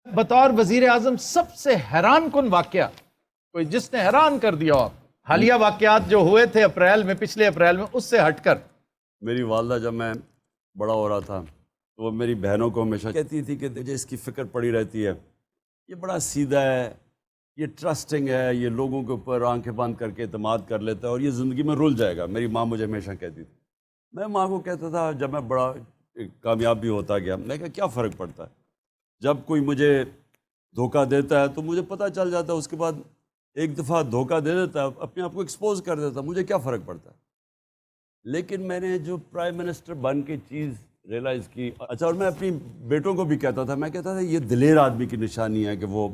بطور وزیر اعظم سب سے حیران کن واقعہ کوئی جس نے حیران کر دیا ہو حالیہ واقعات جو ہوئے تھے اپریل میں، پچھلے اپریل میں، اس سے ہٹ کر؟ میری والدہ جب میں بڑا ہو رہا تھا تو وہ میری بہنوں کو ہمیشہ کہتی تھی کہ مجھے اس کی فکر پڑی رہتی ہے، یہ بڑا سیدھا ہے، یہ ٹرسٹنگ ہے، یہ لوگوں کے اوپر آنکھیں بند کر کے اعتماد کر لیتا ہے اور یہ زندگی میں رل جائے گا۔ میری ماں مجھے ہمیشہ کہتی تھی۔ میں ماں کو کہتا تھا جب میں بڑا کامیاب بھی ہوتا گیا، میں کہا کیا فرق پڑتا ہے، جب کوئی مجھے دھوکہ دیتا ہے تو مجھے پتہ چل جاتا ہے، اس کے بعد ایک دفعہ دھوکہ دے دیتا ہے، اپنے آپ کو ایکسپوز کر دیتا ہے، مجھے کیا فرق پڑتا ہے۔ لیکن میں نے جو پرائم منسٹر بن کے چیز ریئلائز کی، اچھا، اور میں اپنی بیٹوں کو بھی کہتا تھا، میں کہتا تھا یہ دلیر آدمی کی نشانی ہے کہ وہ،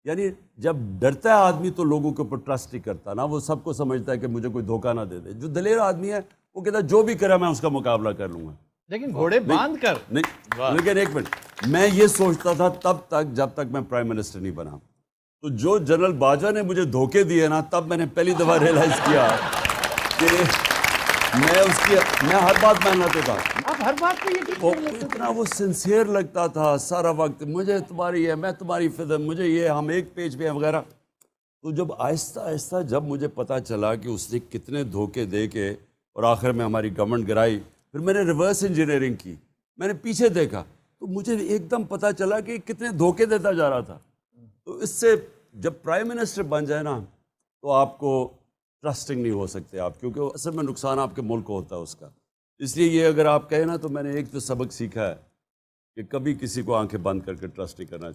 یعنی جب ڈرتا ہے آدمی تو لوگوں کے اوپر ٹرسٹ نہیں کرتا نا، وہ سب کو سمجھتا ہے کہ مجھے کوئی دھوکہ نہ دے دے۔ جو دلیر آدمی ہے وہ کہتا ہے جو بھی کرا میں اس کا مقابلہ کر لوں گا، لیکن گھوڑے باندھ کر نہیں۔ لیکن ایک منٹ، میں یہ سوچتا تھا تب تک جب تک میں پرائم منسٹر نہیں بنا۔ تو جو جنرل باجوہ نے مجھے دھوکے دیے نا، تب میں نے پہلی دفعہ ریئلائز کیا کہ میں ہر بات مان لیتا تھا۔ آپ ہر بات پہ یہ اتنا وہ سنسیئر لگتا تھا سارا وقت، مجھے تمہاری ہے، میں تمہاری فدر، مجھے یہ، ہم ایک پیج پہ ہیں وغیرہ۔ تو جب آہستہ آہستہ جب مجھے پتہ چلا کہ اس نے کتنے دھوکے دے کے اور آخر میں ہماری گورنمنٹ گرائی، پھر میں نے ریورس انجینئرنگ کی، میں نے پیچھے دیکھا تو مجھے ایک دم پتہ چلا کہ کتنے دھوکے دیتا جا رہا تھا۔ تو اس سے جب پرائم منسٹر بن جائے نا تو آپ کو ٹرسٹنگ نہیں ہو سکتے آپ، کیونکہ اصل میں نقصان آپ کے ملک کو ہوتا ہے اس کا۔ اس لیے یہ اگر آپ کہیں نا تو میں نے ایک تو سبق سیکھا ہے کہ کبھی کسی کو آنکھیں بند کر کے ٹرسٹ نہیں کرنا چاہیے۔